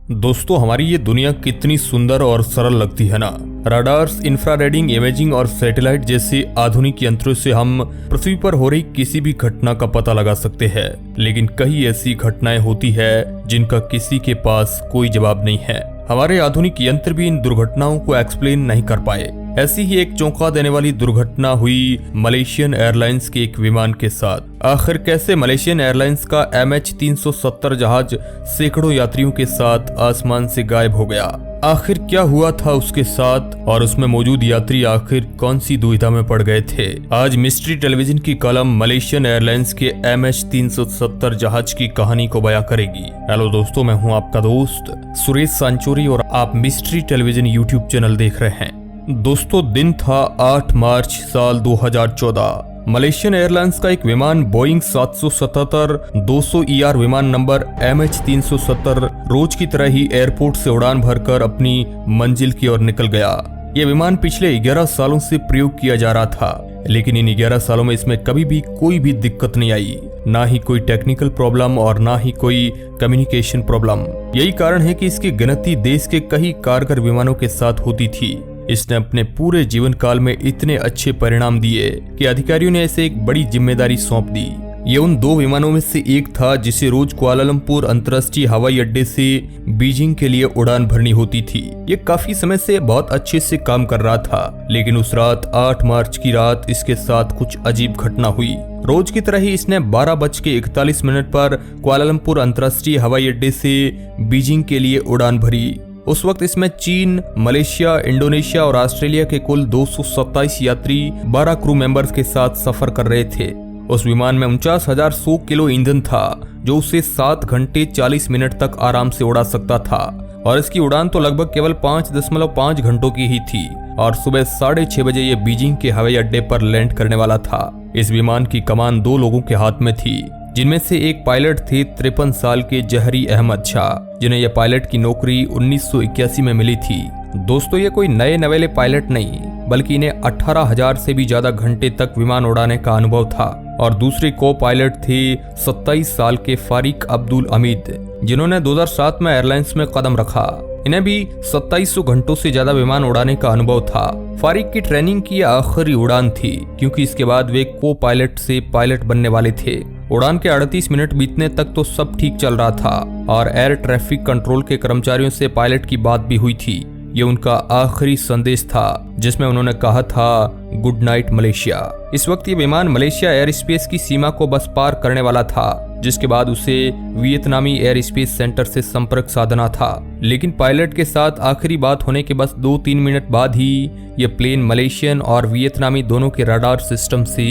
दोस्तों, हमारी ये दुनिया कितनी सुंदर और सरल लगती है ना। रडार्स, इंफ्रारेडिंग इमेजिंग और सैटेलाइट जैसे आधुनिक यंत्रों से हम पृथ्वी पर हो रही किसी भी घटना का पता लगा सकते हैं, लेकिन कई ऐसी घटनाएं होती है जिनका किसी के पास कोई जवाब नहीं है। हमारे आधुनिक यंत्र भी इन दुर्घटनाओं को एक्सप्लेन नहीं कर पाए। ऐसी ही एक चौंका देने वाली दुर्घटना हुई मलेशियन एयरलाइंस के एक विमान के साथ। आखिर कैसे मलेशियन एयरलाइंस का MH370 जहाज सैकड़ों यात्रियों के साथ आसमान से गायब हो गया? आखिर क्या हुआ था उसके साथ और उसमें मौजूद यात्री आखिर कौन सी दुविधा में पड़ गए थे? आज मिस्ट्री टेलीविजन की कलम मलेशियन एयरलाइंस के MH370 जहाज की कहानी को बयां करेगी। हेलो दोस्तों, मैं हूं आपका दोस्त सुरेश सांचोरी और आप मिस्ट्री टेलीविजन यूट्यूब चैनल देख रहे हैं। दोस्तों, दिन था 8 मार्च साल 2014। मलेशियन एयरलाइंस का एक विमान बोइंग 777-200 ER विमान नंबर MH370 रोज की तरह ही एयरपोर्ट से उड़ान भरकर अपनी मंजिल की ओर निकल गया। यह विमान पिछले 11 सालों से प्रयोग किया जा रहा था, लेकिन इन 11 सालों में इसमें कभी भी कोई भी दिक्कत नहीं आई, ना ही कोई टेक्निकल प्रॉब्लम और ना ही कोई कम्युनिकेशन प्रॉब्लम। यही कारण है कि इसकी गिनती देश के कई कारगर विमानों के साथ होती थी। इसने अपने पूरे जीवन काल में इतने अच्छे परिणाम दिए कि अधिकारियों ने इसे एक बड़ी जिम्मेदारी सौंप दी। ये उन 2 विमानों में से एक था जिसे रोज कुआलालंपुर अंतर्राष्ट्रीय हवाई अड्डे से बीजिंग के लिए उड़ान भरनी होती थी। ये काफी समय से बहुत अच्छे से काम कर रहा था, लेकिन उस रात 8 मार्च की रात इसके साथ कुछ अजीब घटना हुई। रोज की तरह ही इसने 12:41 पर कुआलालंपुर अंतर्राष्ट्रीय हवाई अड्डे से बीजिंग के लिए उड़ान भरी। उस वक्त इसमें चीन, मलेशिया, इंडोनेशिया और ऑस्ट्रेलिया के कुल 227 यात्री 12 क्रू मेंबर्स के साथ सफर कर रहे थे। उस विमान में 49,100 किलो ईंधन था, जो उसे 7 घंटे 40 मिनट तक आराम से उड़ा सकता था और इसकी उड़ान तो लगभग केवल 5.5 घंटों की ही थी और सुबह 6:30 बजे ये बीजिंग के हवाई अड्डे पर लैंड करने वाला था। इस विमान की कमान 2 लोगों के हाथ में थी, जिनमें से एक पायलट थे 53 साल के जहरी अहमद शाह, जिन्हें यह पायलट की नौकरी 1981 में मिली थी। दोस्तों, ये कोई नए नवेले पायलट नहीं, बल्कि इन्हें 18,000 से भी ज्यादा घंटे तक विमान उड़ाने का अनुभव था। और दूसरे को पायलट थे 27 साल के फारिक अब्दुल हमीद, जिन्होंने 2007 में एयरलाइंस में कदम रखा। इन्हें भी 2700 घंटों से ज्यादा विमान उड़ाने का अनुभव था। फारिक की ट्रेनिंग की आखिरी उड़ान थी, क्योंकि इसके बाद वे को पायलट से पायलट बनने वाले थे। उड़ान के 38 मिनट बीतने तक तो सब ठीक चल रहा था और एयर ट्रैफिक कंट्रोल के कर्मचारियों से पायलट की बात भी हुई थी। ये उनका आखिरी संदेश था, जिसमें उन्होंने कहा था गुड नाइट मलेशिया। इस वक्त ये विमान मलेशिया एयर स्पेस की सीमा को बस पार करने वाला था, जिसके बाद उसे वियतनामी एयर स्पेस सेंटर से संपर्क साधना था। लेकिन पायलट के साथ आखिरी बात होने के बस 2-3 मिनट बाद ही ये प्लेन मलेशियन और वियतनामी दोनों के रडार सिस्टम से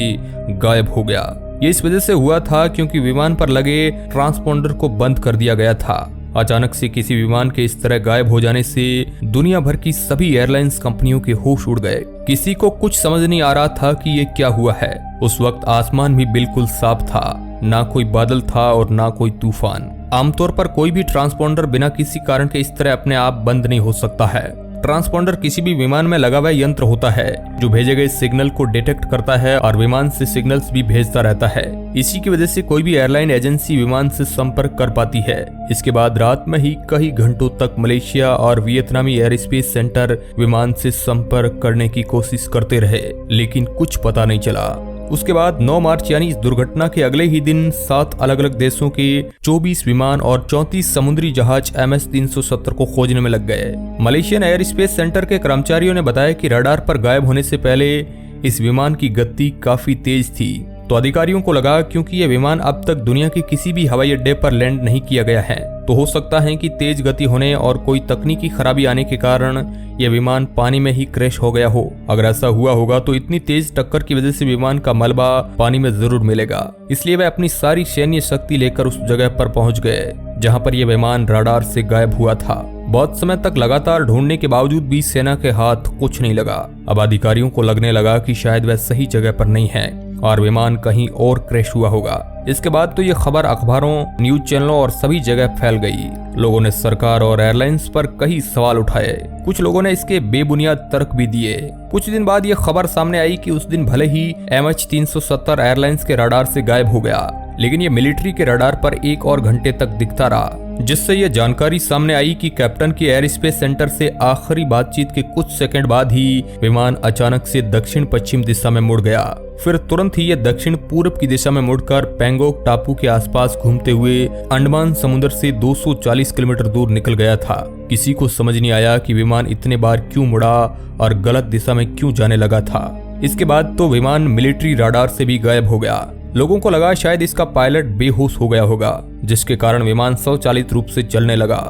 गायब हो गया। ये इस वजह से हुआ था क्योंकि विमान पर लगे ट्रांसपोंडर को बंद कर दिया गया था। अचानक से किसी विमान के इस तरह गायब हो जाने से दुनिया भर की सभी एयरलाइंस कंपनियों के होश उड़ गए। किसी को कुछ समझ नहीं आ रहा था कि ये क्या हुआ है। उस वक्त आसमान भी बिल्कुल साफ था, ना कोई बादल था और ना कोई तूफान। आमतौर पर कोई भी ट्रांसपोंडर बिना किसी कारण के इस तरह अपने आप बंद नहीं हो सकता है। ट्रांसपोंडर किसी भी विमान में लगा हुआ यंत्र होता है जो भेजे गए सिग्नल को डिटेक्ट करता है और विमान से सिग्नल्स भी भेजता रहता है। इसी की वजह से कोई भी एयरलाइन एजेंसी विमान से संपर्क कर पाती है। इसके बाद रात में ही कई घंटों तक मलेशिया और वियतनामी एयर स्पेस सेंटर विमान से संपर्क करने की कोशिश करते रहे, लेकिन कुछ पता नहीं चला। उसके बाद 9 मार्च यानी इस दुर्घटना के अगले ही दिन 7 अलग अलग देशों के 24 विमान और 34 समुद्री जहाज MH370 को खोजने में लग गए। मलेशियन एयर स्पेस सेंटर के कर्मचारियों ने बताया कि रडार पर गायब होने से पहले इस विमान की गति काफी तेज थी, तो अधिकारियों को लगा क्योंकि यह विमान अब तक दुनिया के किसी भी हवाई अड्डे पर लैंड नहीं किया गया है, तो हो सकता है कि तेज गति होने और कोई तकनीकी खराबी आने के कारण यह विमान पानी में ही क्रैश हो गया हो। अगर ऐसा हुआ होगा तो इतनी तेज टक्कर की वजह से विमान का मलबा पानी में जरूर मिलेगा। इसलिए वे अपनी सारी सैन्य शक्ति लेकर उस जगह पर पहुंच गए जहां पर यह विमान रडार से गायब हुआ था। बहुत समय तक लगातार ढूंढने के बावजूद भी सेना के हाथ कुछ नहीं लगा। अब अधिकारियों को लगने लगा कि शायद वह सही जगह पर नहीं है और विमान कहीं और क्रैश हुआ होगा। इसके बाद तो ये खबर अखबारों, न्यूज चैनलों और सभी जगह फैल गई। लोगों ने सरकार और एयरलाइंस पर कई सवाल उठाए। कुछ लोगों ने इसके बेबुनियाद तर्क भी दिए। कुछ दिन बाद ये खबर सामने आई कि उस दिन भले ही MH370 एयरलाइंस के रडार से गायब हो गया, लेकिन ये मिलिट्री के रडार पर 1 और घंटे तक दिखता रहा। जिससे यह जानकारी सामने आई कि कैप्टन के एयर स्पेस सेंटर से आखिरी बातचीत के कुछ सेकंड बाद ही विमान अचानक से दक्षिण पश्चिम दिशा में मुड़ गया। फिर तुरंत ही यह दक्षिण पूर्व की दिशा में मुड़कर पैंगोंग टापू के आसपास घूमते हुए अंडमान समुद्र से 240 किलोमीटर दूर निकल गया था। किसी को समझ नहीं आया कि विमान इतने बार क्यों मुड़ा और गलत दिशा में क्यों जाने लगा था। इसके बाद तो विमान मिलिट्री राडार से भी गायब हो गया। लोगों को लगा शायद इसका पायलट बेहोश हो गया होगा, जिसके कारण विमान स्वचालित रूप से चलने लगा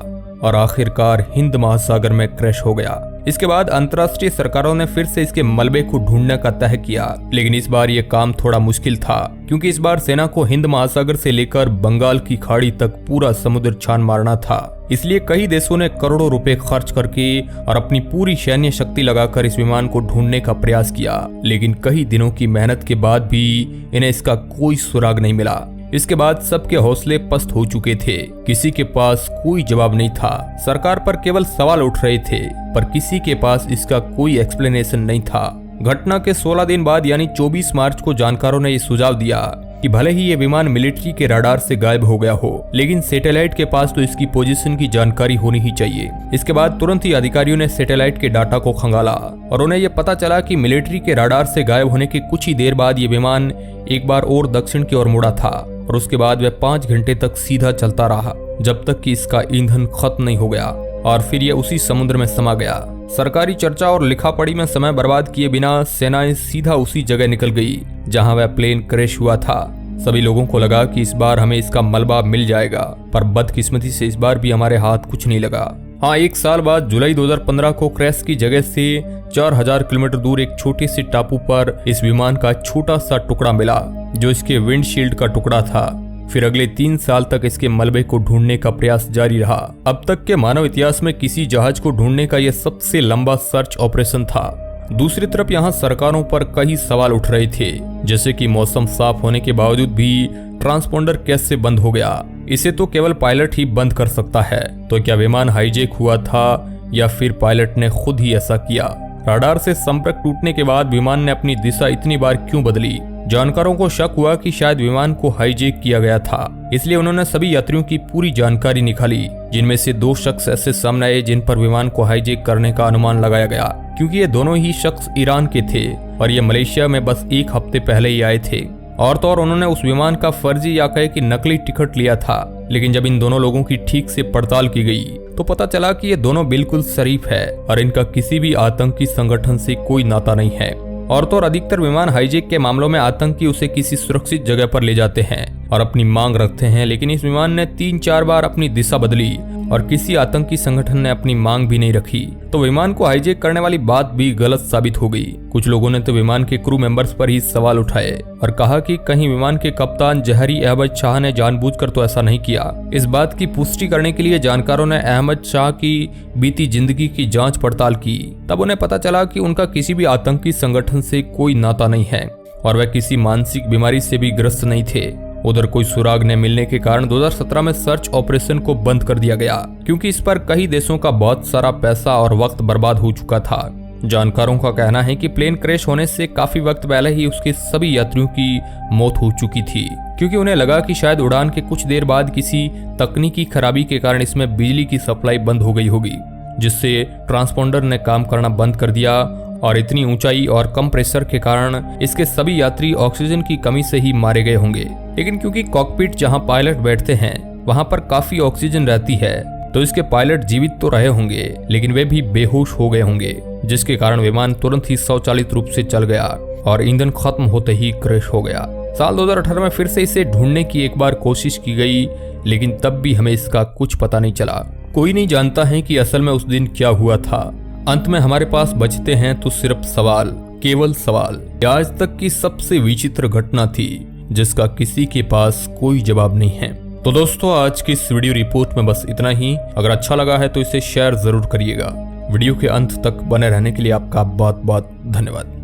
और आखिरकार हिंद महासागर में क्रैश हो गया। इसके बाद अंतर्राष्ट्रीय सरकारों ने फिर से इसके मलबे को ढूंढने का तय किया, लेकिन इस बार यह काम थोड़ा मुश्किल था, क्योंकि इस बार सेना को हिंद महासागर से लेकर बंगाल की खाड़ी तक पूरा समुद्र छान मारना था। इसलिए कई देशों ने करोड़ों रुपए खर्च करके और अपनी पूरी सैन्य शक्ति लगाकर इस विमान को ढूंढने का प्रयास किया, लेकिन कई दिनों की मेहनत के बाद भी इन्हें इसका कोई सुराग नहीं मिला। इसके बाद सबके हौसले पस्त हो चुके थे। किसी के पास कोई जवाब नहीं था। सरकार पर केवल सवाल उठ रहे थे, पर किसी के पास इसका कोई एक्सप्लेनेशन नहीं था। घटना के 16 दिन बाद यानी 24 मार्च को जानकारों ने यह सुझाव दिया कि भले ही ये विमान मिलिट्री के रडार से गायब हो गया हो, लेकिन सैटेलाइट के पास तो इसकी पोजीशन की जानकारी होनी ही चाहिए। इसके बाद तुरंत ही अधिकारियों ने सैटेलाइट के डाटा को खंगाला और उन्हें यह पता चला कि मिलिट्री के रडार से गायब होने के कुछ ही देर बाद ये विमान एक बार और दक्षिण की ओर मुड़ा था और उसके बाद वह 5 घंटे तक सीधा चलता रहा, जब तक कि इसका ईंधन खत्म नहीं हो गया और फिर यह उसी समुद्र में समा गया। सरकारी चर्चा और लिखापढ़ी में समय बर्बाद किए बिना सेनाएं सीधा उसी जगह निकल गई जहां वह प्लेन क्रैश हुआ था। सभी लोगों को लगा कि इस बार हमें इसका मलबा मिल जाएगा, पर बदकिस्मती से इस बार भी हमारे हाथ कुछ नहीं लगा। हाँ, 1 साल बाद जुलाई 2015 को क्रैश की जगह से 4000 किलोमीटर दूर एक छोटे से टापू पर इस विमान का छोटा सा टुकड़ा मिला, जो इसके विंडशील्ड का टुकड़ा था। फिर अगले 3 साल तक इसके मलबे को ढूंढने का प्रयास जारी रहा। अब तक के मानव इतिहास में किसी जहाज को ढूंढने का यह सबसे लंबा सर्च ऑपरेशन था। दूसरी तरफ यहाँ सरकारों पर कई सवाल उठ रहे थे, जैसे कि मौसम साफ होने के बावजूद भी ट्रांसपोंडर कैसे बंद हो गया। इसे तो केवल पायलट ही बंद कर सकता है। तो क्या विमान हाईजैक हुआ था या फिर पायलट ने खुद ही ऐसा किया? राडार से संपर्क टूटने के बाद विमान ने अपनी दिशा इतनी बार क्यों बदली? जानकारों को शक हुआ कि शायद विमान को हाईजैक किया गया था, इसलिए उन्होंने सभी यात्रियों की पूरी जानकारी निकाली, जिनमें से 2 शख्स ऐसे सामने आए जिन पर विमान को हाईजैक करने का अनुमान लगाया गया, क्योंकि ये दोनों ही शख्स ईरान के थे और ये मलेशिया में बस 1 हफ्ते पहले ही आए थे। और तो और उन्होंने उस विमान का फर्जी या कहे कि नकली टिकट लिया था, लेकिन जब इन दोनों लोगों की ठीक से पड़ताल की गई तो पता चला कि ये दोनों बिल्कुल शरीफ है और इनका किसी भी आतंकी संगठन से कोई नाता नहीं है। और तो और अधिकतर विमान हाईजैक के मामलों में आतंकी उसे किसी सुरक्षित जगह पर ले जाते हैं और अपनी मांग रखते हैं, लेकिन इस विमान ने 3-4 बार अपनी दिशा बदली और किसी आतंकी संगठन ने अपनी मांग भी नहीं रखी। तो विमान को हाईजैक करने वाली बात भी गलत साबित हो गई। कुछ लोगों ने तो विमान के क्रू मेंबर्स पर ही सवाल उठाए और कहा कि कहीं विमान के कप्तान जहरी अहमद शाह ने जानबूझकर तो ऐसा नहीं किया। इस बात की पुष्टि करने के लिए जानकारों ने अहमद शाह की बीती जिंदगी की जांच पड़ताल की। तब उन्हें पता चला कि उनका किसी भी आतंकी संगठन से कोई नाता नहीं है और वह किसी मानसिक बीमारी से भी ग्रस्त नहीं थे। उधर कोई सुराग न मिलने के कारण 2017 में सर्च ऑपरेशन को बंद कर दिया गया, क्योंकि इस पर कई देशों का बहुत सारा पैसा और वक्त बर्बाद हो चुका था। जानकारों का कहना है कि प्लेन क्रैश होने से काफी वक्त पहले ही उसके सभी यात्रियों की मौत हो चुकी थी, क्योंकि उन्हें लगा कि शायद उड़ान के कुछ देर बाद किसी तकनीकी खराबी के कारण इसमें बिजली की सप्लाई बंद हो गई होगी, जिससे ट्रांसपोंडर ने काम करना बंद कर दिया और इतनी ऊंचाई और कम प्रेशर के कारण इसके सभी यात्री ऑक्सीजन की कमी से ही मारे गए होंगे। लेकिन क्योंकि कॉकपिट जहां पायलट बैठते हैं वहां पर काफी ऑक्सीजन रहती है, तो इसके पायलट जीवित तो रहे होंगे, लेकिन वे भी बेहोश हो गए होंगे, जिसके कारण विमान तुरंत ही स्वचालित रूप से चल गया और ईंधन खत्म होते ही क्रैश हो गया। साल 2018 में फिर से इसे ढूंढने की एक बार कोशिश की गई, लेकिन तब भी हमें इसका कुछ पता नहीं चला। कोई नहीं जानता है कि असल में उस दिन क्या हुआ था। अंत में हमारे पास बचते हैं तो सिर्फ सवाल, केवल सवाल। आज तक की सबसे विचित्र घटना थी जिसका किसी के पास कोई जवाब नहीं है। तो दोस्तों, आज की इस वीडियो रिपोर्ट में बस इतना ही। अगर अच्छा लगा है तो इसे शेयर जरूर करिएगा। वीडियो के अंत तक बने रहने के लिए आपका बहुत बहुत धन्यवाद।